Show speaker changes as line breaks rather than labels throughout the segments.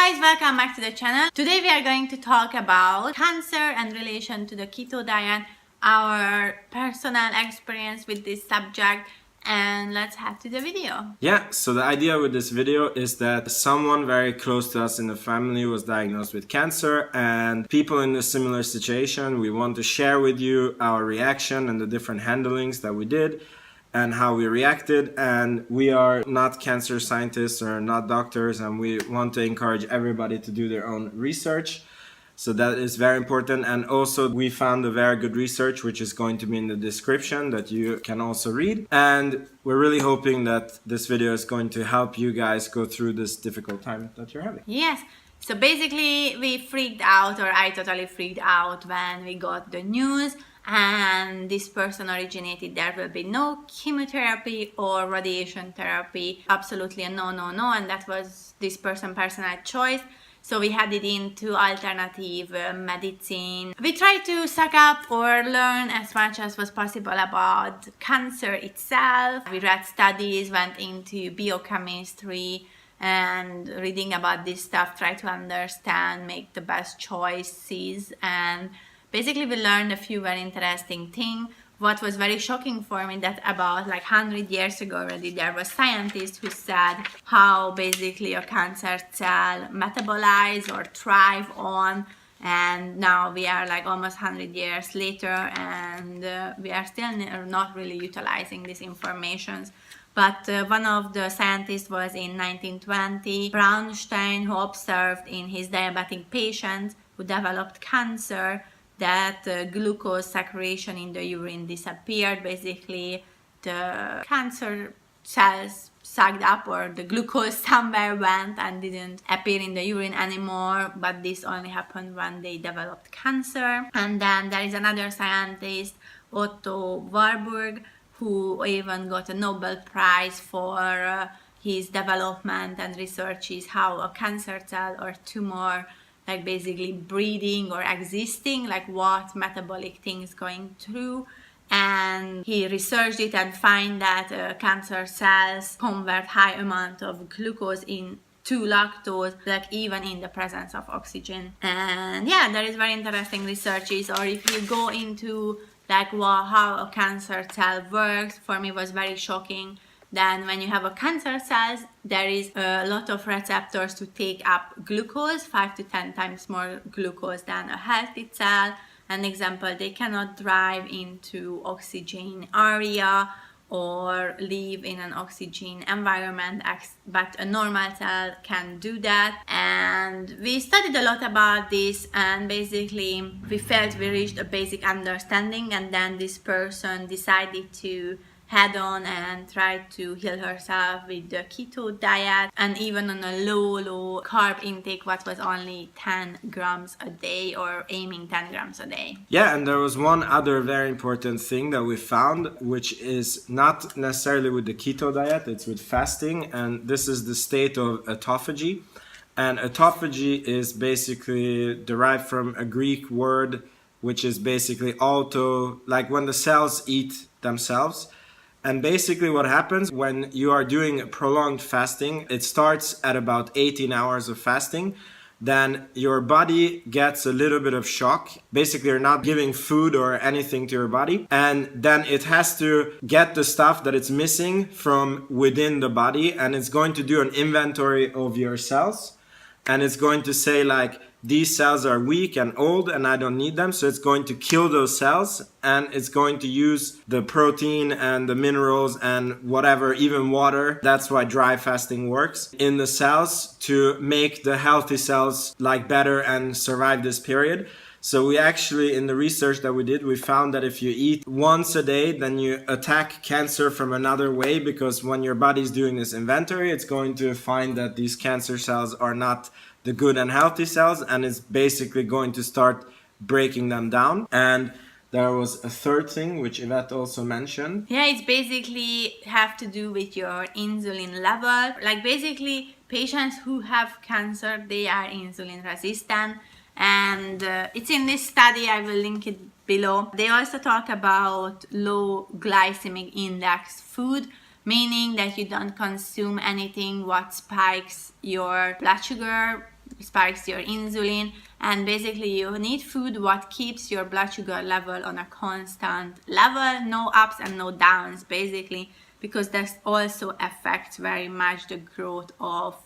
guys, welcome back to the channel. Today we are going to talk about cancer and relation to the keto diet, our personal experience with this subject, and let's head to the video.
Yeah, so the idea with this video is that someone very close to us in the family was diagnosed with cancer, and people in a similar situation, we want to share with you our reaction and the different handlings that we did and how we reacted. And we are not cancer scientists or not doctors, and we want to encourage everybody to do their own research. So that is very important. And also we found a very good research which is going to be in the description that you can also read. And we're really hoping that this video is going to help you guys go through this difficult time that you're having.
Yes. So basically we freaked out, or I totally freaked out when we got the news, and this person originated there will be no chemotherapy or radiation therapy, absolutely a no, and that was this person's personal choice. So we headed into alternative medicine. We tried to suck up or learn as much as was possible about cancer itself. We read studies, went into biochemistry, and reading about this stuff, try to understand, make the best choices, and basically we learned a few very interesting things. What was very shocking for me that about 100 years ago already there was scientists who said how basically a cancer cell metabolize or thrive on, and now we are almost 100 years later and we are still not really utilizing these informations. But one of the scientists was in 1920, Braunstein, who observed in his diabetic patients who developed cancer that glucose saturation in the urine disappeared. Basically, the cancer cells sucked up, or the glucose somewhere went and didn't appear in the urine anymore, but this only happened when they developed cancer. And then there is another scientist, Otto Warburg, who even got a Nobel Prize for his development and researches how a cancer cell or tumor basically breeding or existing, what metabolic things going through. And he researched it and find that cancer cells convert high amount of glucose into lactose, even in the presence of oxygen. And yeah, there is very interesting researches. Or if you go into how a cancer cell works, for me was very shocking. Then when you have a cancer cells, there is a lot of receptors to take up glucose, 5 to 10 times more glucose than a healthy cell. An example, they cannot drive into oxygen area or live in an oxygen environment, but a normal cell can do that. And we studied a lot about this, and basically we felt we reached a basic understanding, and then this person decided to head on and try to heal herself with the keto diet, and even on a low carb intake, what was only 10 grams a day, or aiming 10 grams a day.
Yeah, and there was one other very important thing that we found, which is not necessarily with the keto diet, it's with fasting, and this is the state of autophagy. And autophagy is basically derived from a Greek word which is basically auto, when the cells eat themselves. And basically what happens when you are doing prolonged fasting, it starts at about 18 hours of fasting. Then your body gets a little bit of shock. Basically, you're not giving food or anything to your body. And then it has to get the stuff that it's missing from within the body. And it's going to do an inventory of your cells. And it's going to say these cells are weak and old and I don't need them. So it's going to kill those cells, and it's going to use the protein and the minerals and whatever, even water. That's why dry fasting works in the cells to make the healthy cells better and survive this period. So we actually, in the research that we did, we found that if you eat once a day, then you attack cancer from another way, because when your body's doing this inventory, it's going to find that these cancer cells are not the good and healthy cells, and it's basically going to start breaking them down. And there was a third thing which Ivett also mentioned.
Yeah, it's basically have to do with your insulin level. Basically patients who have cancer, they are insulin resistant, and it's in this study, I will link it below. They also talk about low glycemic index food, meaning that you don't consume anything what spikes your blood sugar spikes your insulin, and basically you need food what keeps your blood sugar level on a constant level, no ups and no downs basically, because that also affects very much the growth of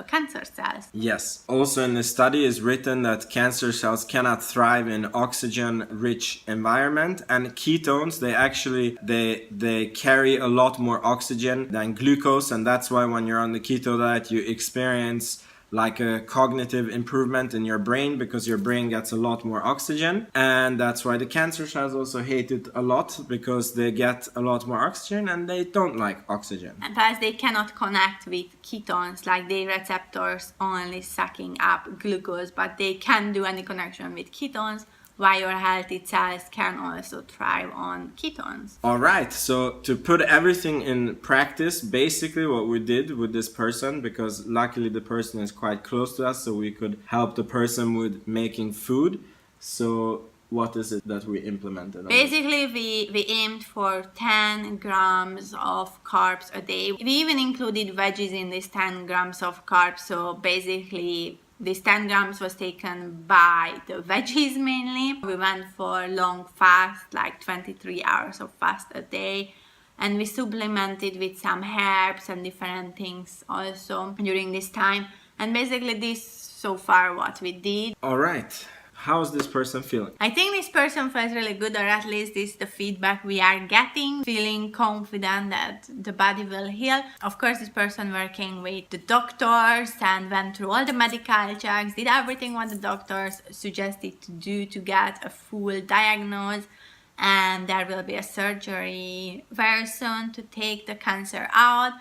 cancer cells.
Yes. Also in the study is written that cancer cells cannot thrive in oxygen-rich environment, and ketones, they carry a lot more oxygen than glucose, and that's why when you're on the keto diet you experience like a cognitive improvement in your brain, because your brain gets a lot more oxygen. And that's why the cancer cells also hate it a lot, because they get a lot more oxygen and they don't like oxygen.
And plus they cannot connect with ketones, like their receptors only sucking up glucose, but they can do any connection with ketones, while your healthy cells can also thrive on ketones.
Alright, so to put everything in practice, basically what we did with this person, because luckily the person is quite close to us, so we could help the person with making food. So what is it that we implemented?
Basically, we aimed for 10 grams of carbs a day. We even included veggies in this 10 grams of carbs, so basically this 10 grams was taken by the veggies mainly. We went for long fast, like 23 hours of fast a day. And we supplemented with some herbs and different things also during this time. And basically this so far what we did.
Alright. How's this person feeling?
I think this person feels really good, or at least this is the feedback we are getting, feeling confident that the body will heal. Of course, this person working with the doctors and went through all the medical checks, did everything what the doctors suggested to do to get a full diagnosis, and there will be a surgery very soon to take the cancer out.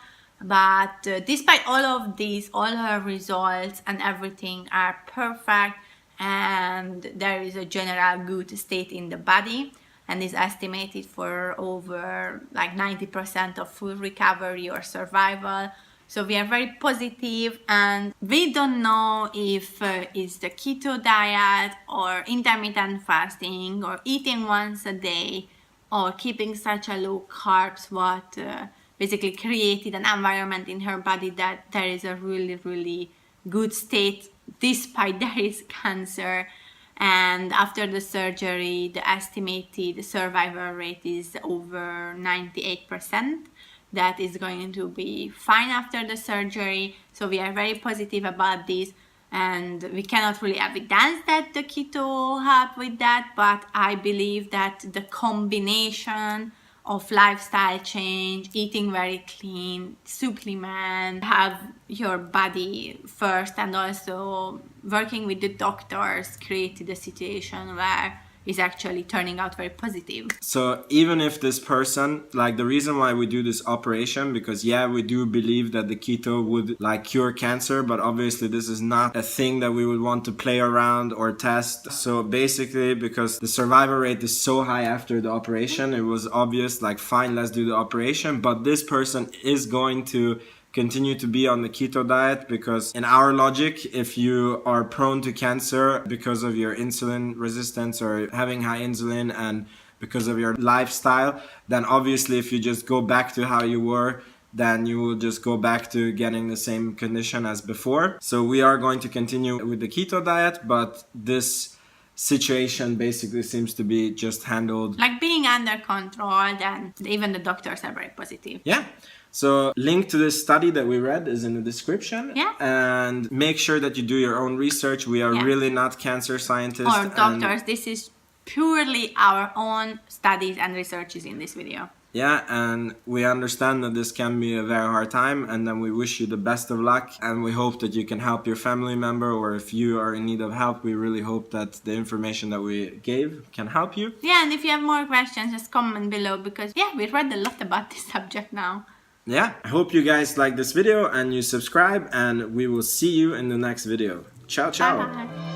But despite all of these, all her results and everything are perfect, and there is a general good state in the body, and is estimated for over like 90% of full recovery or survival. So we are very positive, and we don't know if it's the keto diet or intermittent fasting or eating once a day or keeping such a low carbs what basically created an environment in her body that there is a really good state despite there is cancer. And after the surgery, the estimated survival rate is over 98%. That is going to be fine after the surgery. So we are very positive about this, and we cannot really evidence that the keto help with that, but I believe that the combination of lifestyle change, eating very clean, supplement, have your body first, and also working with the doctors created a situation where it's actually turning out very positive.
So even if this person, like the reason why we do this operation, because yeah, we do believe that the keto would like cure cancer, but obviously this is not a thing that we would want to play around or test. So basically, because the survival rate is so high after the operation, it was obvious, like fine, let's do the operation. But this person is going to continue to be on the keto diet, because in our logic, if you are prone to cancer because of your insulin resistance or having high insulin and because of your lifestyle, then obviously if you just go back to how you were, then you will just go back to getting the same condition as before. So we are going to continue with the keto diet, but this situation basically seems to be just handled
like being under control, and even the doctors are very positive.
Yeah. So link to this study that we read is in the description.
Yeah.
And make sure that you do your own research. We are really not cancer scientists
or doctors. This is purely our own studies and researches in this video.
Yeah, and we understand that this can be a very hard time, and then we wish you the best of luck, and we hope that you can help your family member, or if you are in need of help, we really hope that the information that we gave can help you.
Yeah, and if you have more questions, just comment below, because yeah, we read a lot about this subject now.
Yeah, I hope you guys like this video and you subscribe, and we will see you in the next video. Ciao, ciao.
Bye-bye.